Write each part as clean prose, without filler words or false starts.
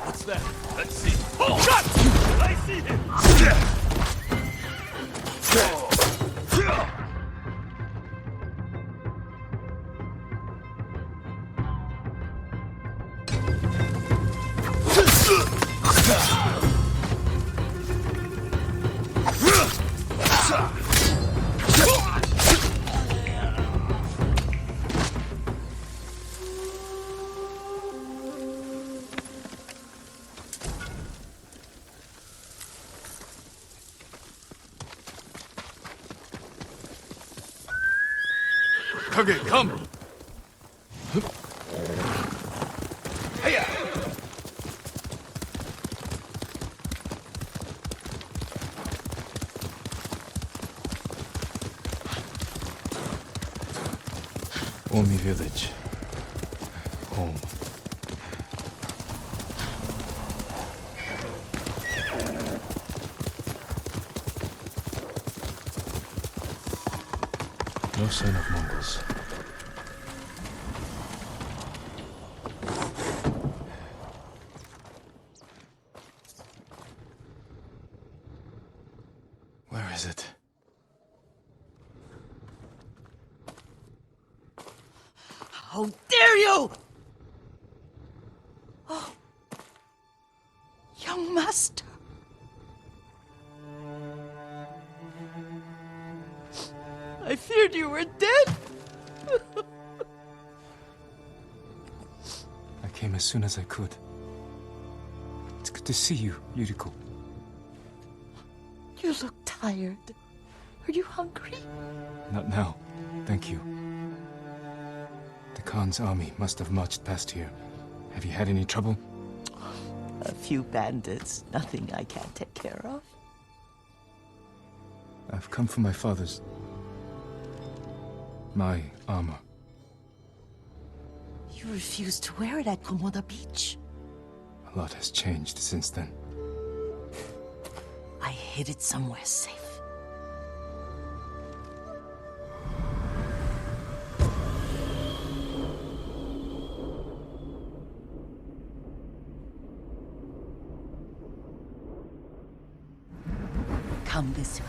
What's that? Let's see. Oh, shot! I see him! Okay, come! Hiya! Omi village. Home. No sign of Mongols. Where is it? How dare you! Oh, young master. I feared you were dead. I came as soon as I could. It's good to see you, Yuriko. You look tired. Are you hungry? Not now. Thank you. The Khan's army must have marched past here. Have you had any trouble? A few bandits. Nothing I can't take care of. I've come for my father's... my armor. You refused to wear it at Komoda Beach. A lot has changed since then. I hid it somewhere safe. Come this way.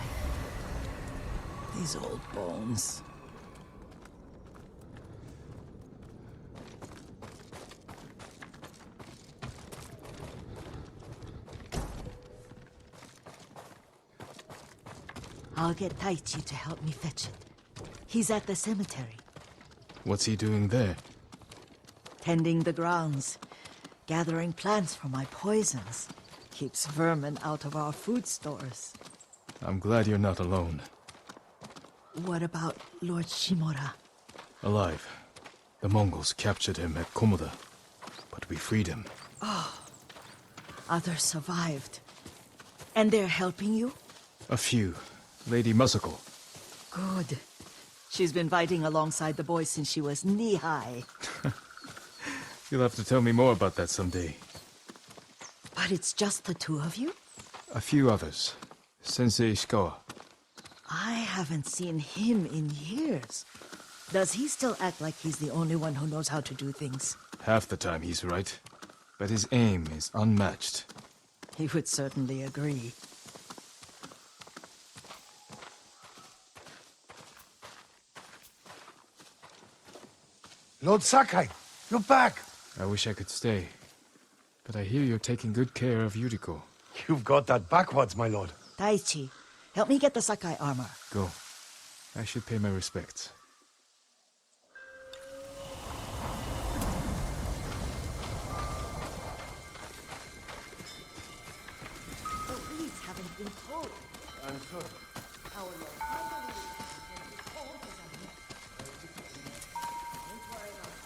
These old bones. I'll get Taichi to help me fetch it. He's at the cemetery. What's he doing there? Tending the grounds. Gathering plants for my poisons. Keeps vermin out of our food stores. I'm glad you're not alone. What about Lord Shimura? Alive. The Mongols captured him at Komoda, but we freed him. Others survived. And they're helping you? A few. Lady Masako. Good. She's been fighting alongside the boys since she was knee-high. You'll have to tell me more about that someday. But it's just the two of you? A few others. Sensei Ishikawa. I haven't seen him in years. Does he still act like he's the only one who knows how to do things? Half the time he's right, but his aim is unmatched. He would certainly agree. Lord Sakai, you're back. I wish I could stay, but I hear you're taking good care of Yuriko. You've got that backwards, my lord. Taichi, help me get the Sakai armor. Go. I should pay my respects. The Reeds haven't been told. I'm sure. Our Lord Mongols can be told as a myth. Don't worry about it.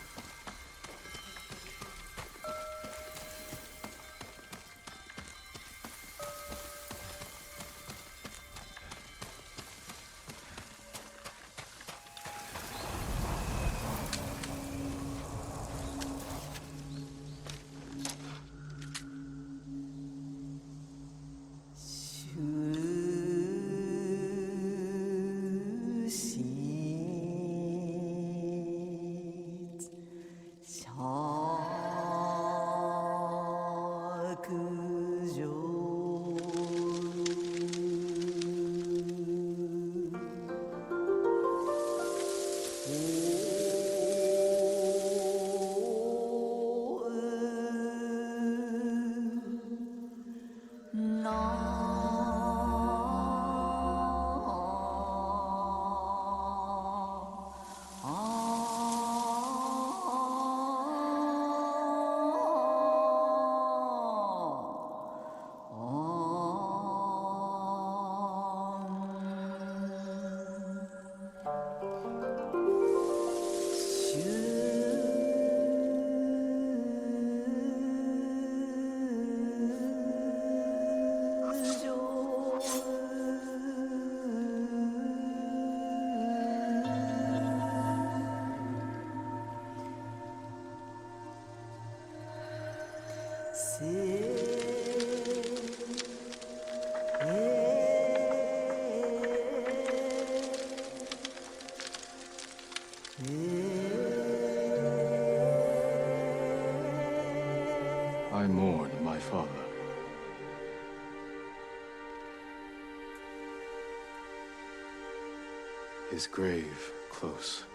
His grave close,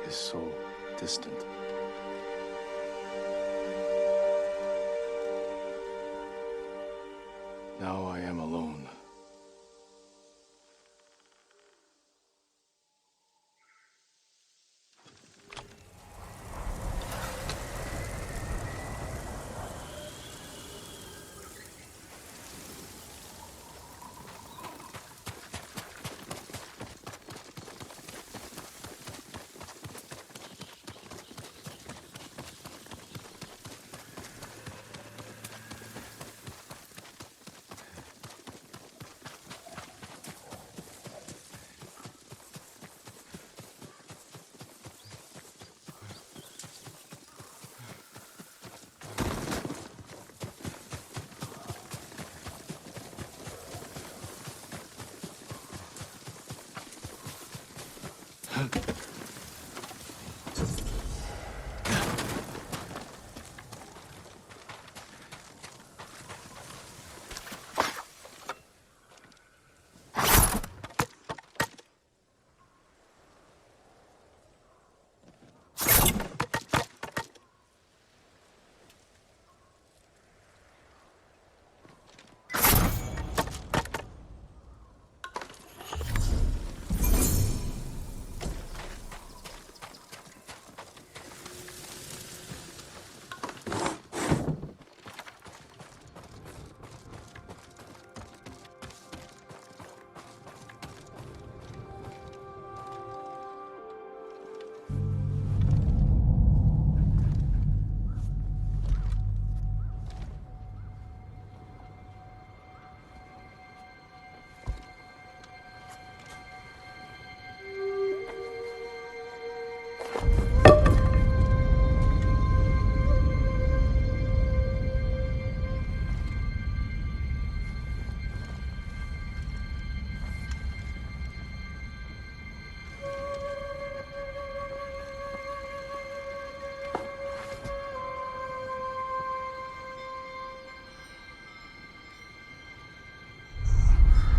his soul distant. Now I am alone.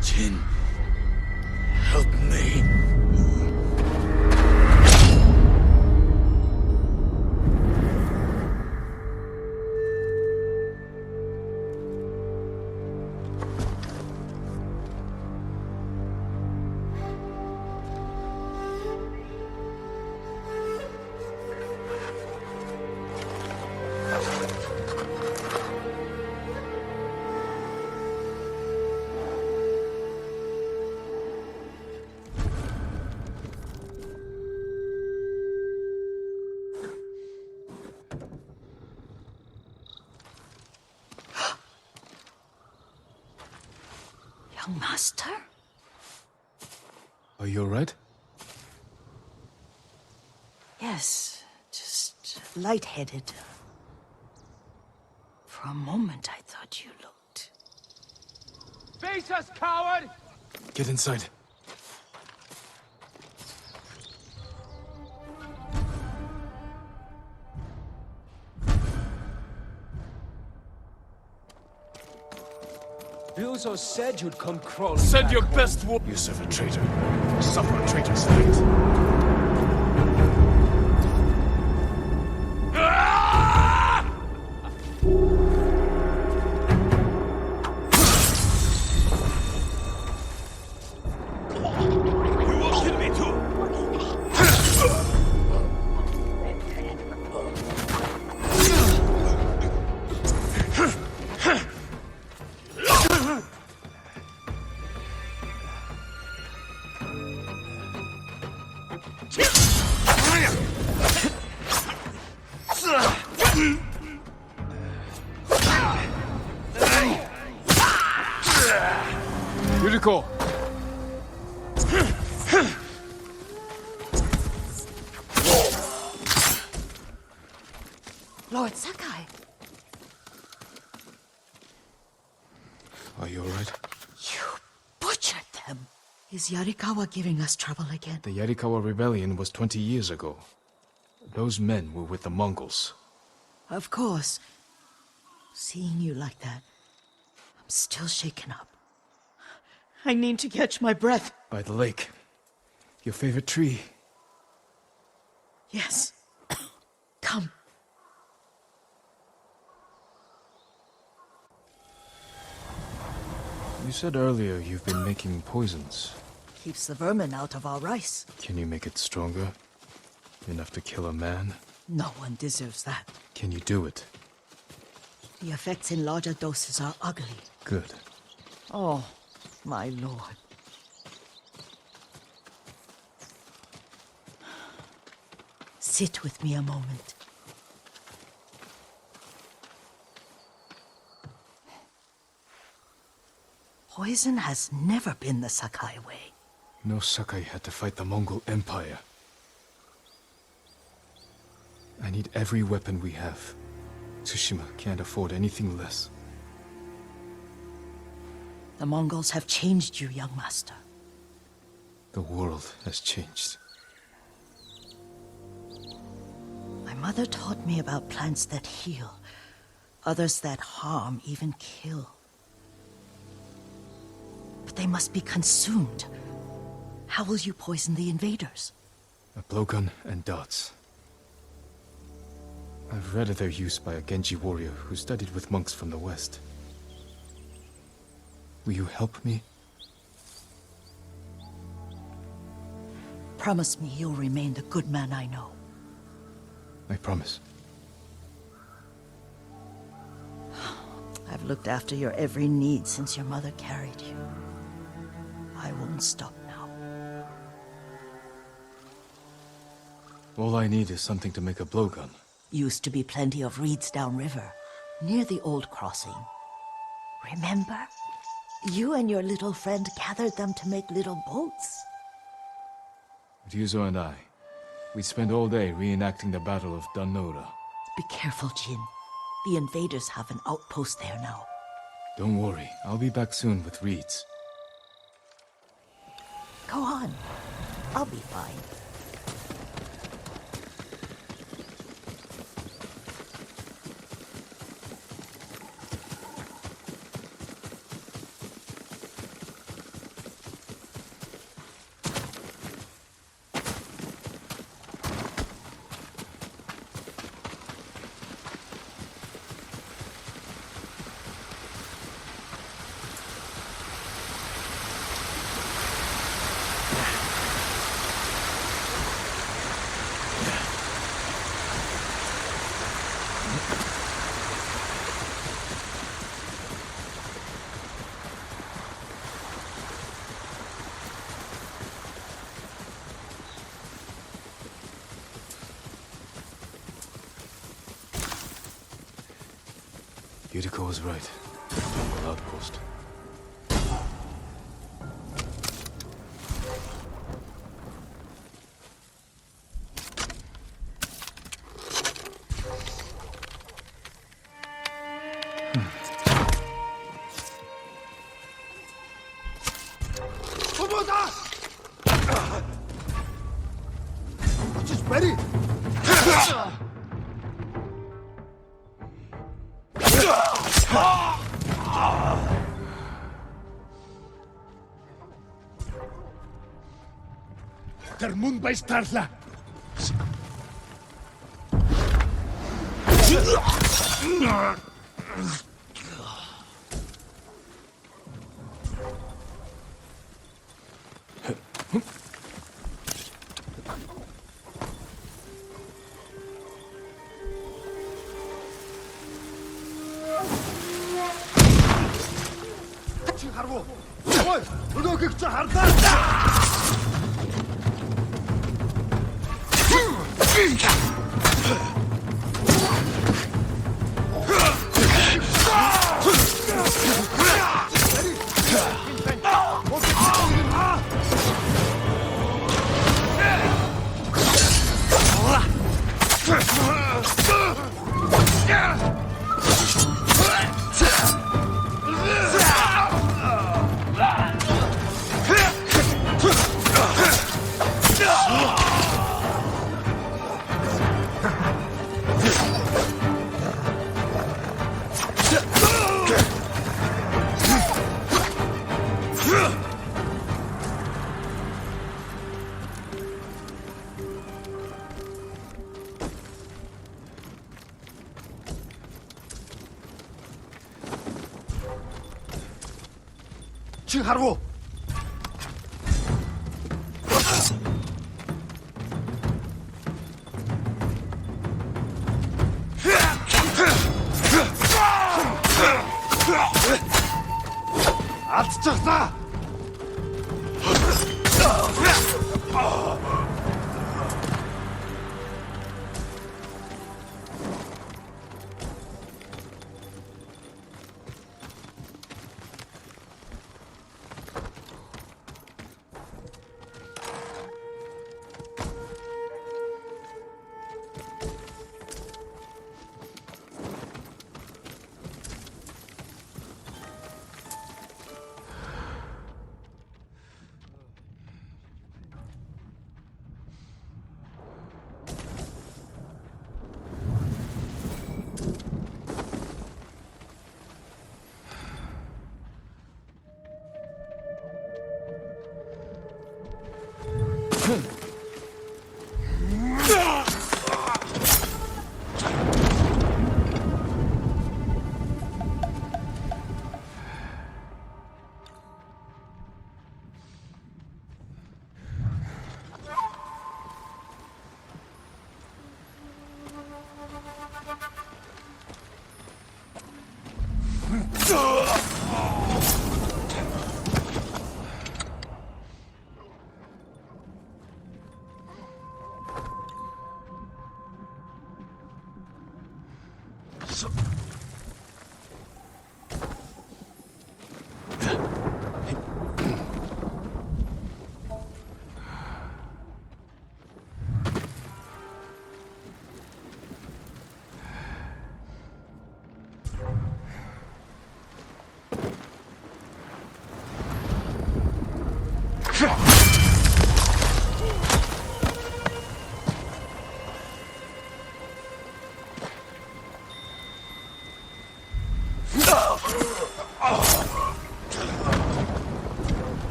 Jin, help me. Young master? Are you alright? Yes, just lightheaded. For a moment, I thought you looked... Face us, coward! Get inside. You also said you'd come crawling. Send back your home. best war. You serve a traitor. Suffer a traitor's fate. You will kill me too! Yuriko! Lord Sakai! Are you alright? You butchered them! Is Yarikawa giving us trouble again? The Yarikawa rebellion was 20 years ago. Those men were with the Mongols. Of course. Seeing you like that, I'm still shaken up. I need to catch my breath. By the lake. Your favorite tree? Yes. Come. You said earlier you've been making poisons. Keeps the vermin out of our rice. Can you make it stronger? Enough to kill a man? No one deserves that. Can you do it? The effects in larger doses are ugly. Good. Oh, my lord. Sit with me a moment. Poison has never been the Sakai way. No Sakai had to fight the Mongol Empire. I need every weapon we have. Tsushima can't afford anything less. The Mongols have changed you, young master. The world has changed. My mother taught me about plants that heal, others that harm, even kill. But they must be consumed. How will you poison the invaders? A blowgun and darts. I've read of their use by a Genji warrior who studied with monks from the west. Will you help me? Promise me you'll remain the good man I know. I promise. I've looked after your every need since your mother carried you. I won't stop now. All I need is something to make a blowgun. Used to be plenty of reeds downriver, near the old crossing. Remember? You and your little friend gathered them to make little boats. Ryuzo and I, we spent all day reenacting the Battle of Danora. Be careful, Jin. The invaders have an outpost there now. Don't worry, I'll be back soon with reeds. Go on. I'll be fine. Yuriko was right. Mongol outpost. Just ready. Der Mund bei Startler. Чи харгу. Ой, өнөөгөө чи харлаа. Чи харгу. Алдчихлаа.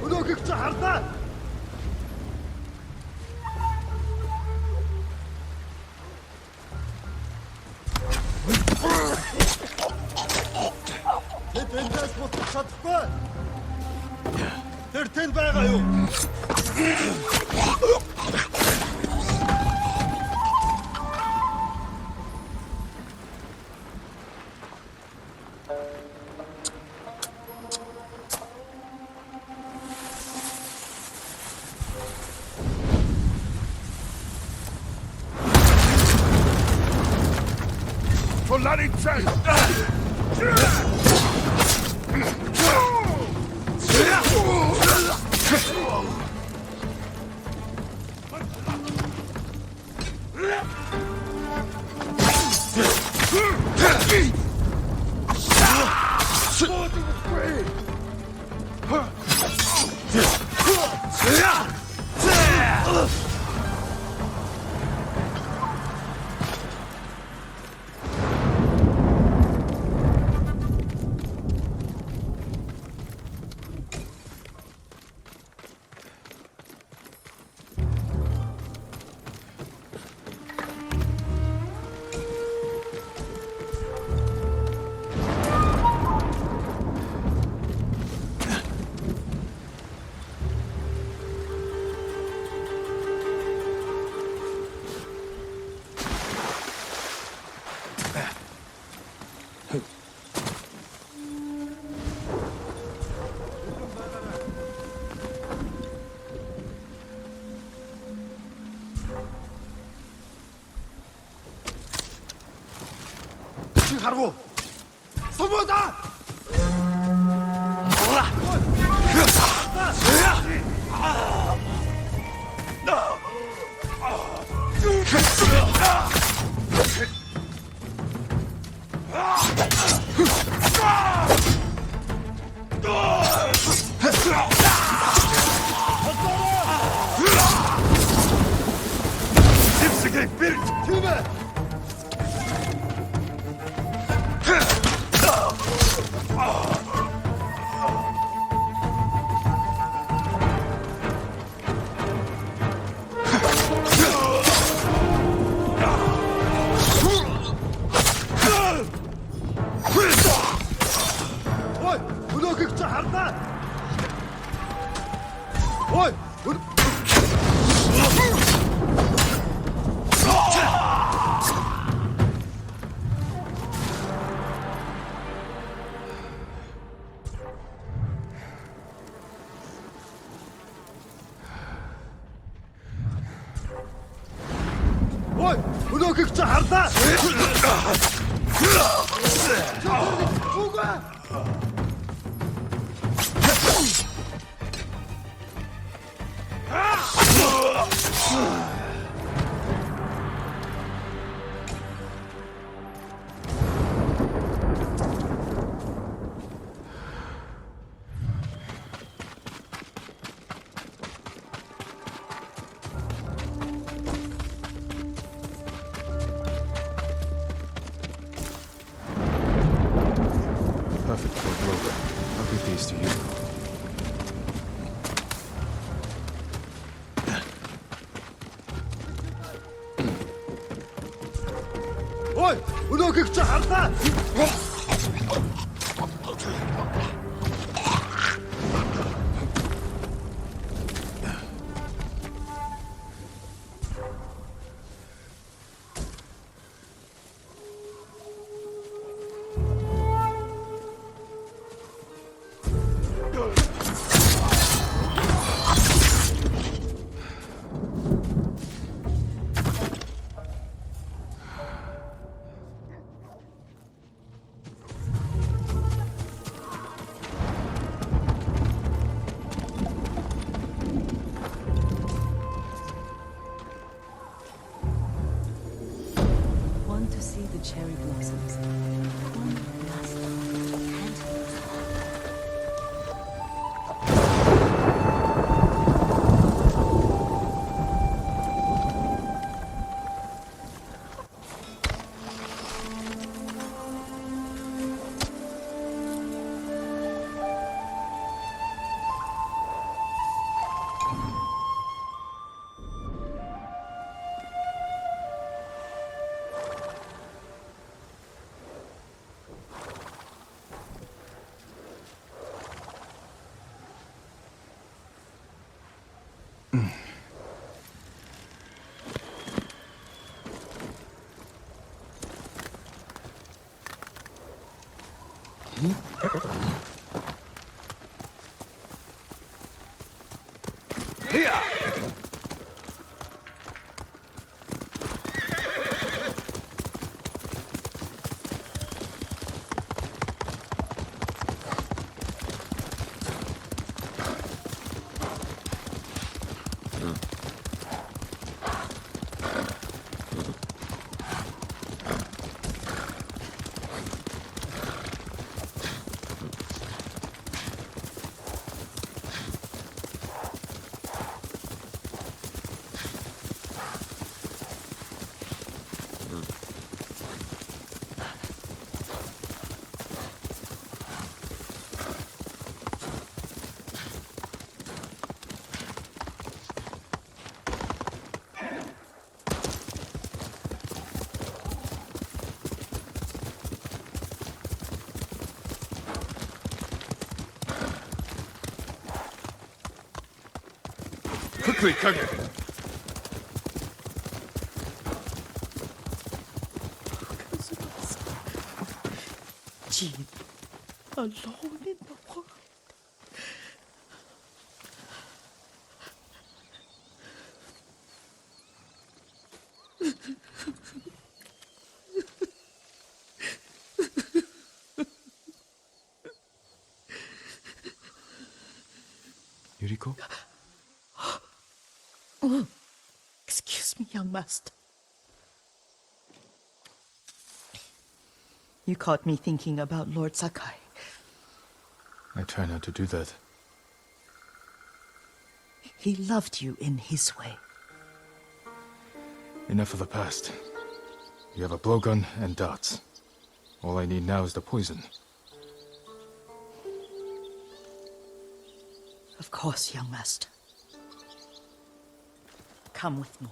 Өнөөгч хардаа. Тэд эндээс буцах чадахгүй. Тэр тэнд байгаа юу? Bloody chest! Харгу. Свобода! Зевсигай вперед! Тюме! Oi! Ой! Өнөөхийг чи харлаа! Үгүй! Perfect for a blowgun. I'll give these to you. Ой! Өнөөхийг чи харлаа! Want to see the cherry blossoms? One last time. Can't Quickly, Kage! Jin, alone in the world. Yuriko? Excuse me, young master. You caught me thinking about Lord Sakai. I try not to do that. He loved you in his way. Enough of the past. You have a blowgun and darts. All I need now is the poison. Of course, young master. Come with me.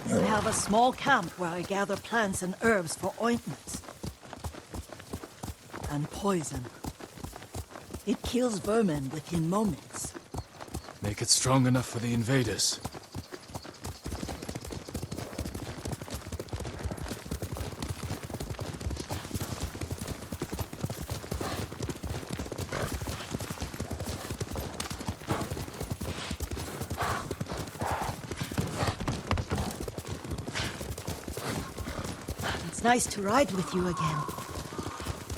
I have a small camp where I gather plants and herbs for ointments. And poison. It kills vermin within moments. Make it strong enough for the invaders. It's nice to ride with you again.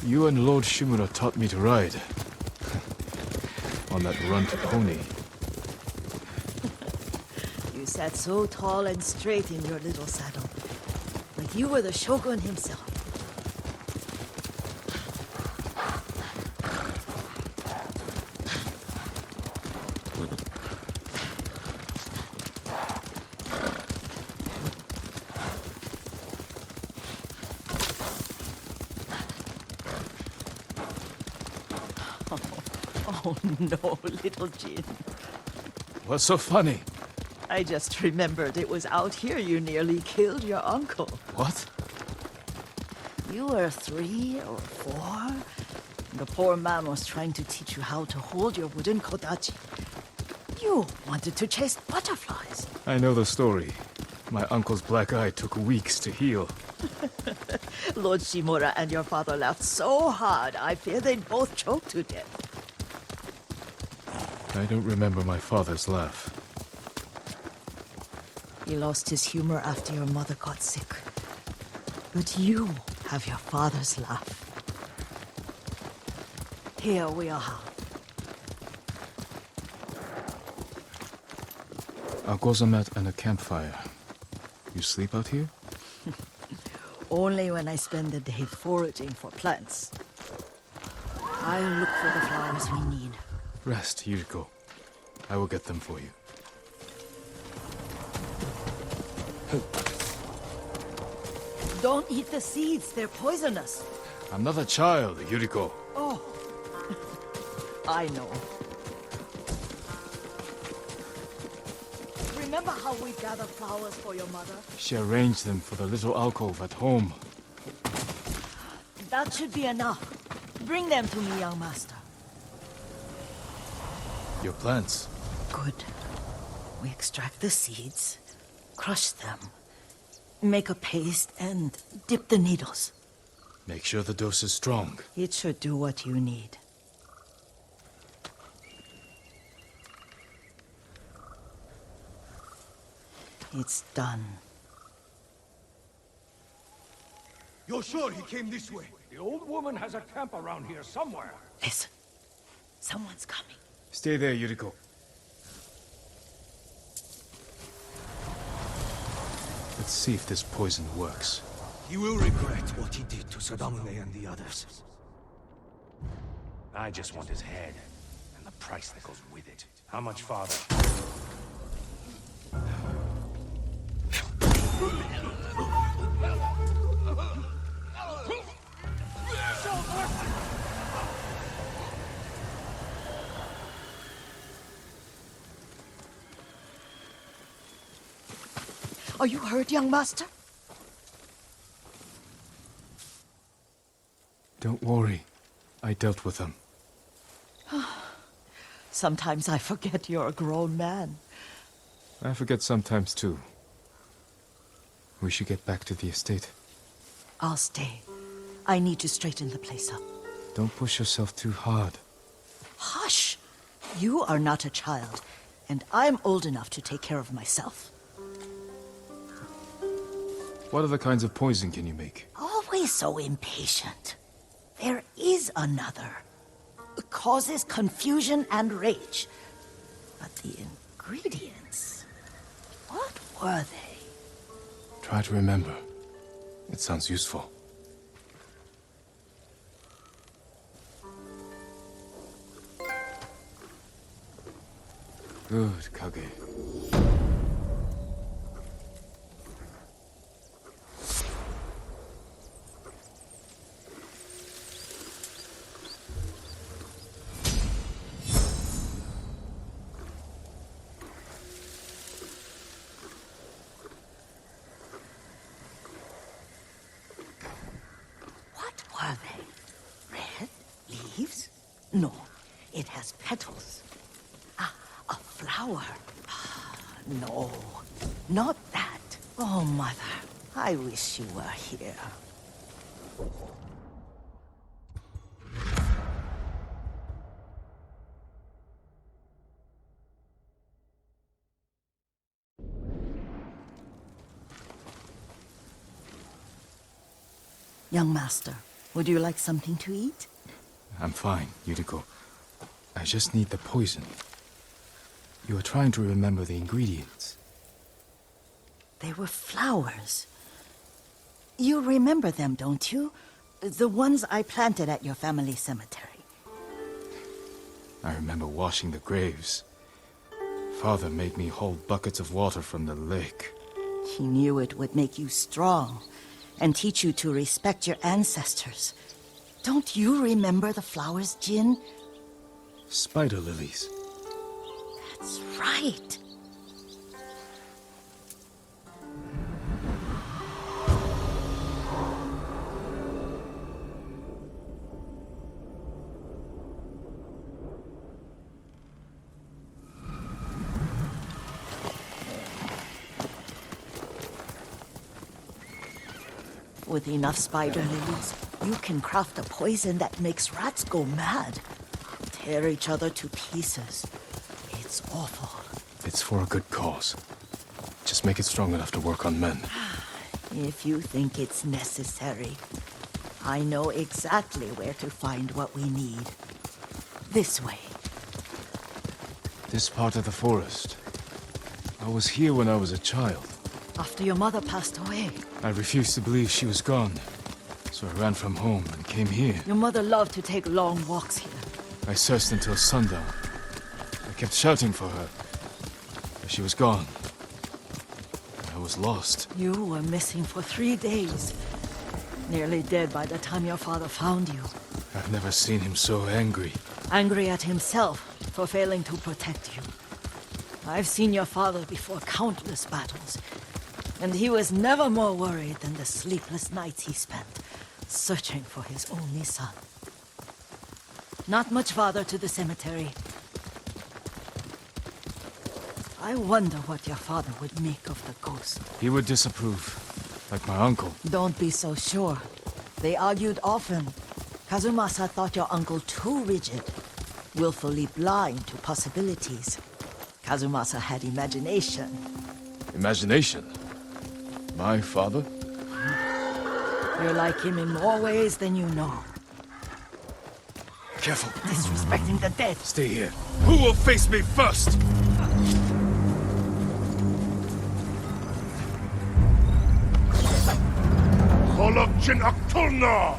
You and Lord Shimura taught me to ride. On that runt pony. You sat so tall and straight in your little saddle. Like you were the shogun himself. Oh no, little Jin. What's so funny? I just remembered it was out here you nearly killed your uncle. What? You were 3 or 4. The poor man was trying to teach you how to hold your wooden kodachi. You wanted to chase butterflies. I know the story. My uncle's black eye took weeks to heal. Lord Shimura and your father laughed so hard, I fear they'd both choke to death. I don't remember my father's laugh. He lost his humor after your mother got sick. But you have your father's laugh. Here we are. A gozamat and a campfire. You sleep out here? Only when I spend the day foraging for plants. I'll look for the flowers we need. Rest, Yuriko. I will get them for you. Don't eat the seeds, they're poisonous. I'm not a child, Yuriko. Oh, I know. Remember how we gathered flowers for your mother? She arranged them for the little alcove at home. That should be enough. Bring them to me, young master. Your plants. Good. We extract the seeds, crush them, make a paste, and dip the needles. Make sure the dose is strong. It should do what you need. It's done. You're sure he came this way? The old woman has a camp around here somewhere. Listen. Someone's coming. Stay there, Yuriko. Let's see if this poison works. He will regret what he did to Sadamune and the others. I just want his head, and the price that goes with it. How much farther? Are you hurt, young master? Don't worry. I dealt with them. Sometimes I forget you're a grown man. I forget sometimes too. We should get back to the estate. I'll stay. I need to straighten the place up. Don't push yourself too hard. Hush! You are not a child, and I'm old enough to take care of myself. What other kinds of poison can you make? Always so impatient. There is another. It causes confusion and rage. But the ingredients... what were they? Try to remember. It sounds useful. Good, Kage. What were they? Red leaves? No. It has petals. Ah, a flower. No, not that. Oh, Mother, I wish you were here. Young master, would you like something to eat? I'm fine, Yuriko. I just need the poison. You are trying to remember the ingredients. They were flowers. You remember them, don't you? The ones I planted at your family cemetery. I remember washing the graves. Father made me hold buckets of water from the lake. He knew it would make you strong and teach you to respect your ancestors. Don't you remember the flowers, Jin? Spider lilies. That's right. With enough spider lilies, you can craft a poison that makes rats go mad. Tear each other to pieces. It's awful. It's for a good cause. Just make it strong enough to work on men. If you think it's necessary, I know exactly where to find what we need. This way. This part of the forest. I was here when I was a child. After your mother passed away. I refused to believe she was gone. So I ran from home and came here. Your mother loved to take long walks here. I searched until sundown. I kept shouting for her. But she was gone. I was lost. You were missing for 3 days. Nearly dead by the time your father found you. I've never seen him so angry. Angry at himself for failing to protect you. I've seen your father before countless battles. And he was never more worried than the sleepless nights he spent searching for his only son. Not much farther to the cemetery. I wonder what your father would make of the ghost. He would disapprove, like my uncle. Don't be so sure. They argued often. Kazumasa thought your uncle too rigid, willfully blind to possibilities. Kazumasa had imagination. Imagination? My father? You're like him in more ways than you know. Careful. Disrespecting the dead. Stay here. Who will face me first? Jin Akturna!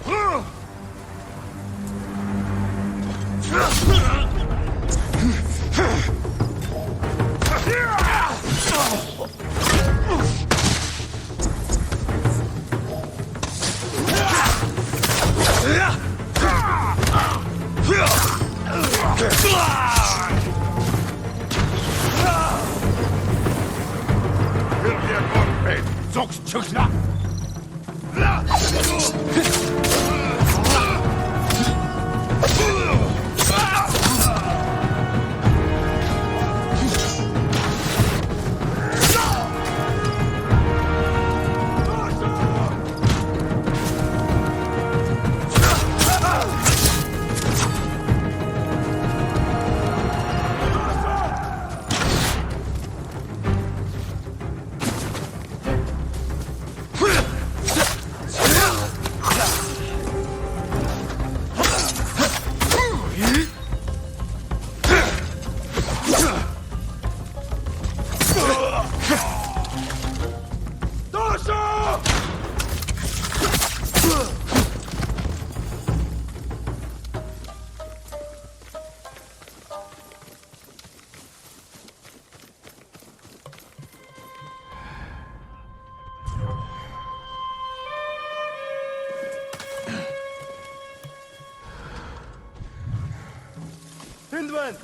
Hindman!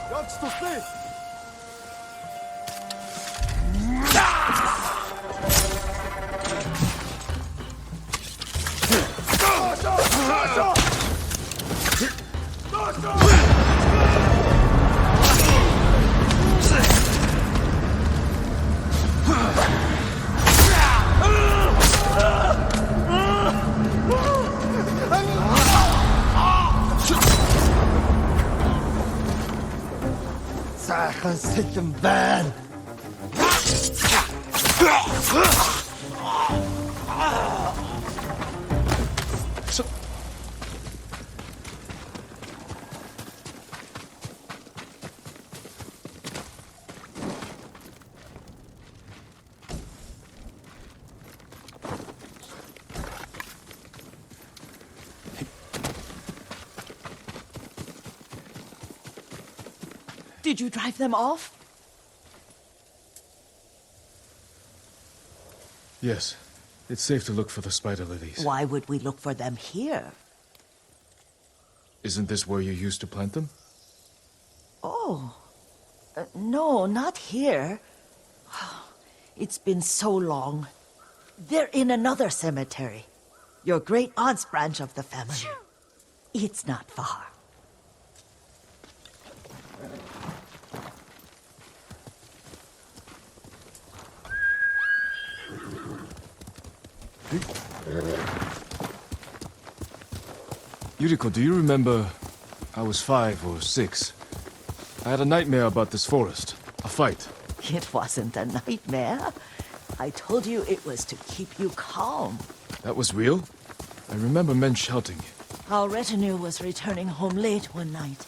Jak stopy! Сайхан сэлэн байна. Did you drive them off? Yes. It's safe to look for the spider lilies. Why would we look for them here? Isn't this where you used to plant them? Oh. No, not here. It's been so long. They're in another cemetery. Your great aunt's branch of the family. It's not far. Yuriko, do you remember? I was 5 or 6. I had a nightmare about this forest. A fight. It wasn't a nightmare. I told you it was to keep you calm. That was real? I remember men shouting. Our retinue was returning home late one night.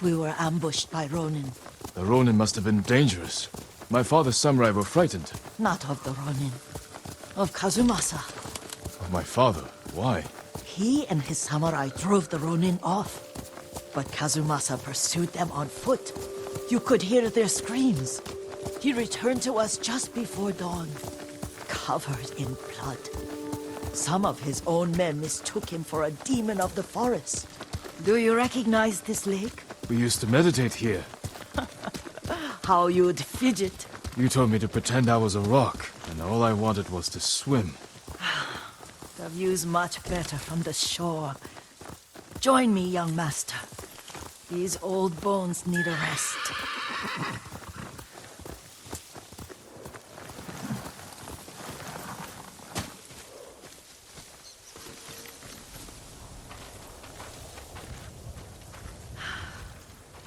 We were ambushed by Ronin. The Ronin must have been dangerous. My father's samurai were frightened. Not of the Ronin. Of Kazumasa. Of my father? Why? He and his samurai drove the Ronin off. But Kazumasa pursued them on foot. You could hear their screams. He returned to us just before dawn, covered in blood. Some of his own men mistook him for a demon of the forest. Do you recognize this lake? We used to meditate here. How you'd fidget. You told me to pretend I was a rock, and all I wanted was to swim. The view's much better from the shore. Join me, young master. These old bones need a rest.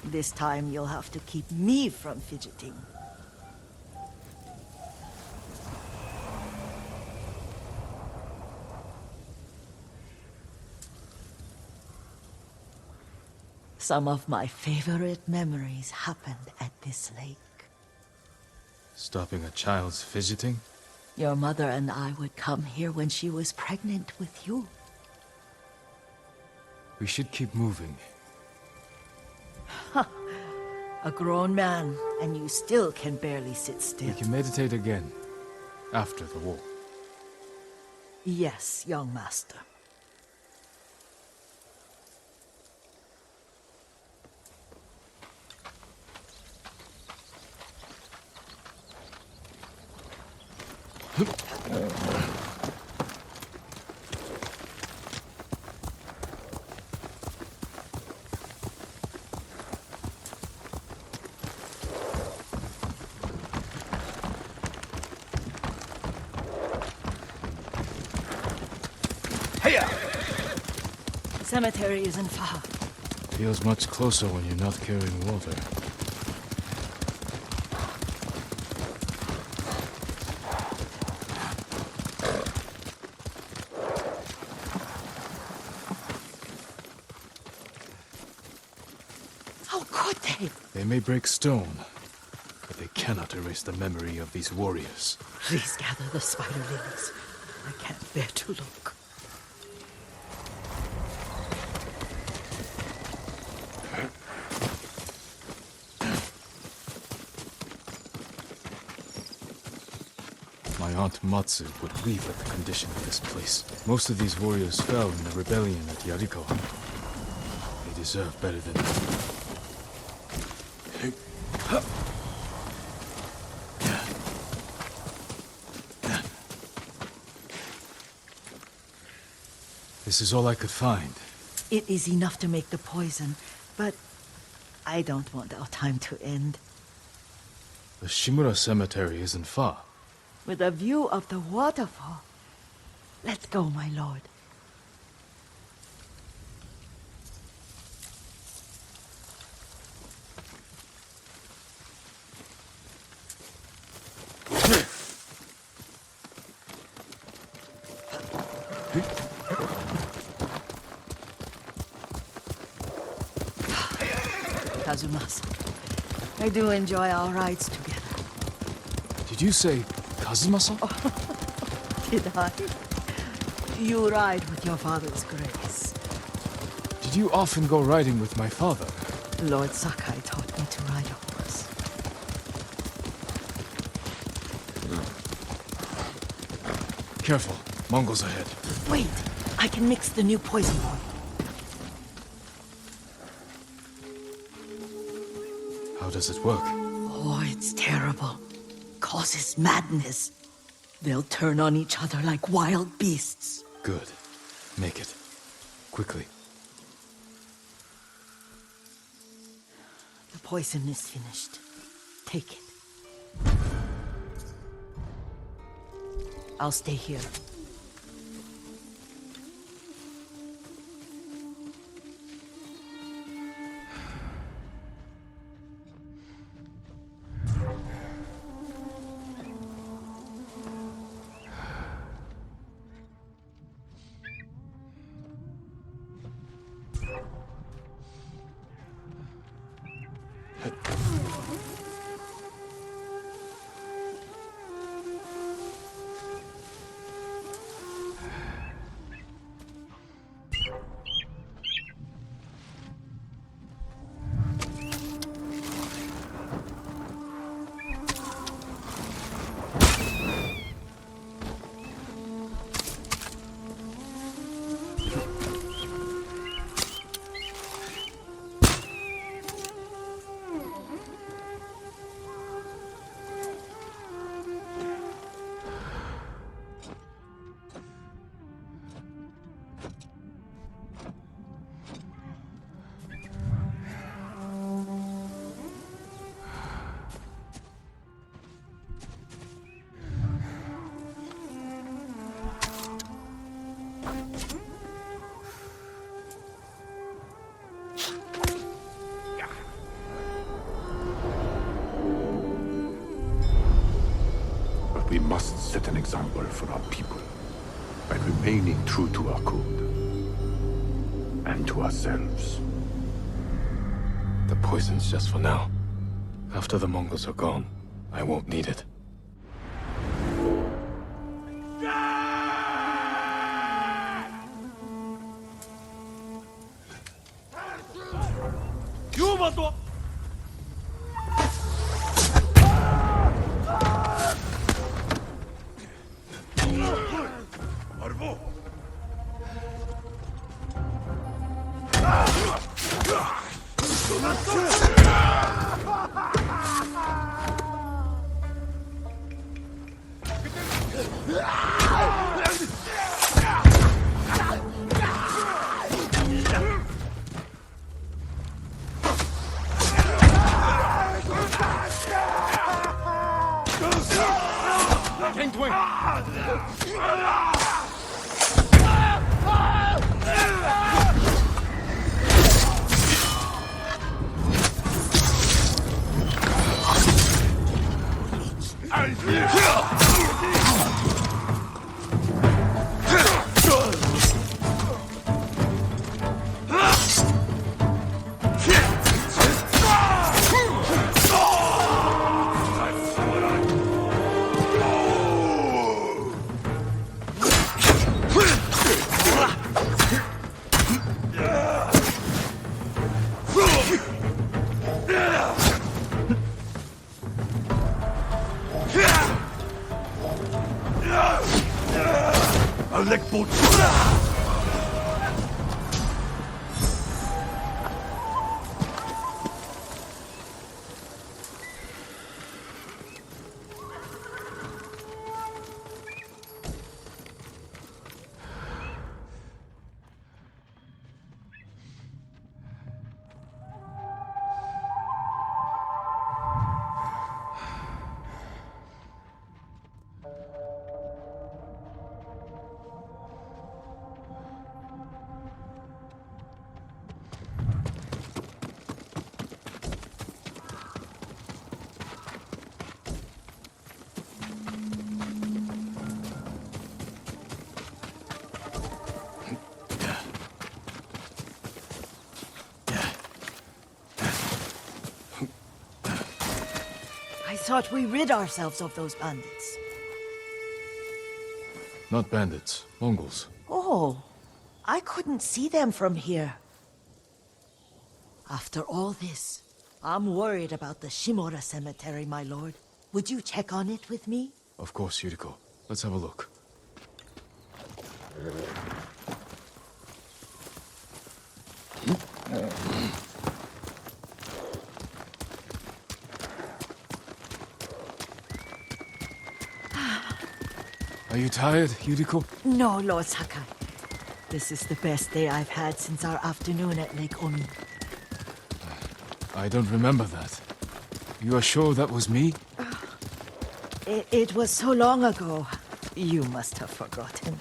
This time you'll have to keep me from fidgeting. Some of my favorite memories happened at this lake. Stopping a child's fidgeting? Your mother and I would come here when she was pregnant with you. We should keep moving. A grown man, and you still can barely sit We still. can meditate again. After the war. Yes, young master. Cemetery isn't far. Feels much closer when you're not carrying water. How could they? They may break stone, but they cannot erase the memory of these warriors. Please gather the spider lilies. I can't bear to look. My aunt Matsu would weep at the condition of this place. Most of these warriors fell in the rebellion at Yuriko. They deserve better than that. This is all I could find. It is enough to make the poison, but I don't want our time to end. The Shimura Cemetery isn't far. With a view of the waterfall. Let's go, my lord. Kazumasa, I do enjoy our rides together. Did you say Kazumasa? Did I? You ride with your father's grace. Did you often go riding with my father? Lord Sakai taught me to ride a horse. Careful. Mongols ahead. Wait! I can mix the new poison for you. How does it work? Oh, it's terrible. Causes madness. They'll turn on each other like wild beasts. Good. Make it. Quickly. The poison is finished. Take it. I'll stay here. We must set an example for our people by remaining true to our code and to ourselves. The poison's just for now. After the Mongols are gone, I won't need it. thought we rid ourselves of those bandits. Not bandits, Mongols. Oh, I couldn't see them from here. After all this, I'm worried about the Shimura cemetery, my lord. Would you check on it with me? Of course, Yuriko. Let's have a look. Are you tired, Yuriko? No, Lord Sakai. This is the best day I've had since our afternoon at Lake Omi. I don't remember that. You are sure that was me? It was so long ago. You must have forgotten.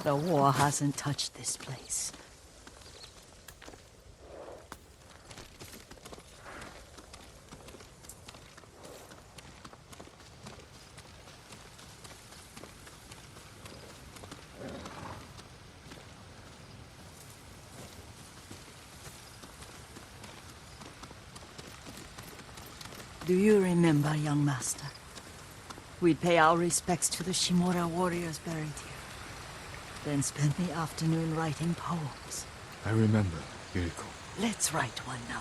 The war hasn't touched this place. Do you remember, young master? We'd pay our respects to the Shimura warriors buried here. Then spend the afternoon writing poems. I remember, Yuriko. Let's write one now.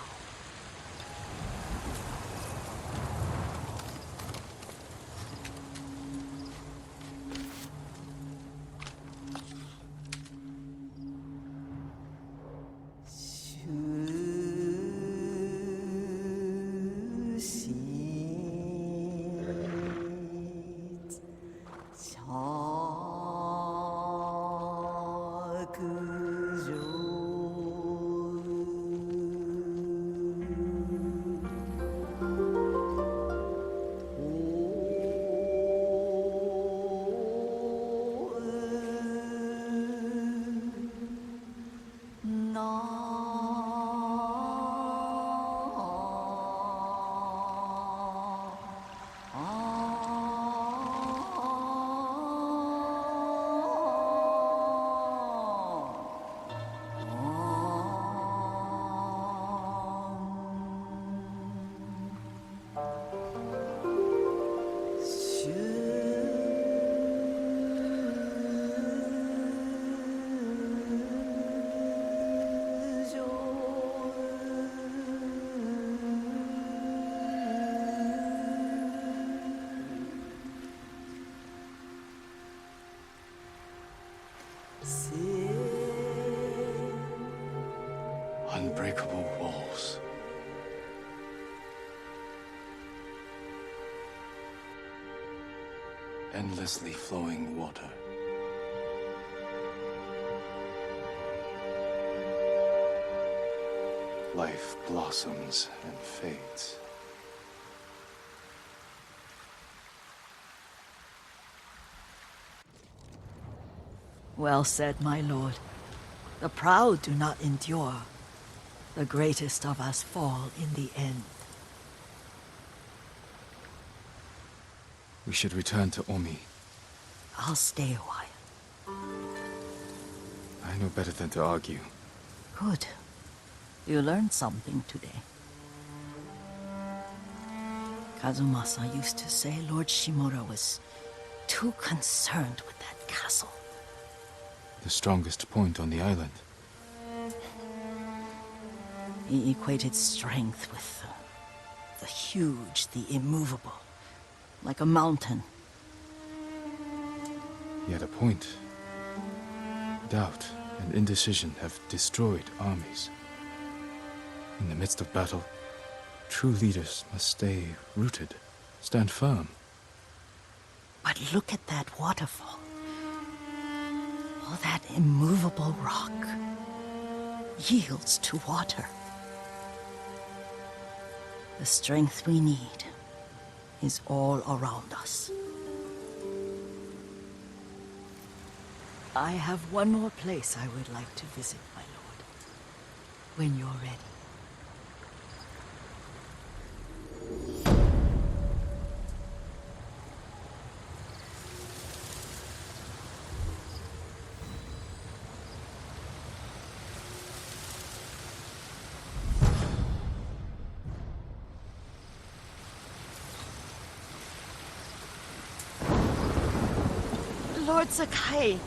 Unbreakable walls. Endlessly flowing water. Life blossoms and fades. Well said, my lord. The proud do not endure. The greatest of us fall in the end. We should return to Omi. I'll stay a while. I know better than to argue. Good. You learned something today. Kazumasa used to say Lord Shimura was too concerned with that castle. The strongest point on the island. He equated strength with the huge, the immovable, like a mountain. He had a point. Doubt and indecision have destroyed armies. In the midst of battle, true leaders must stay rooted, stand firm. But look at that waterfall. All that immovable rock yields to water. The strength we need is all around us. I have one more place I would like to visit, my lord. When you're ready. Lord Sakai,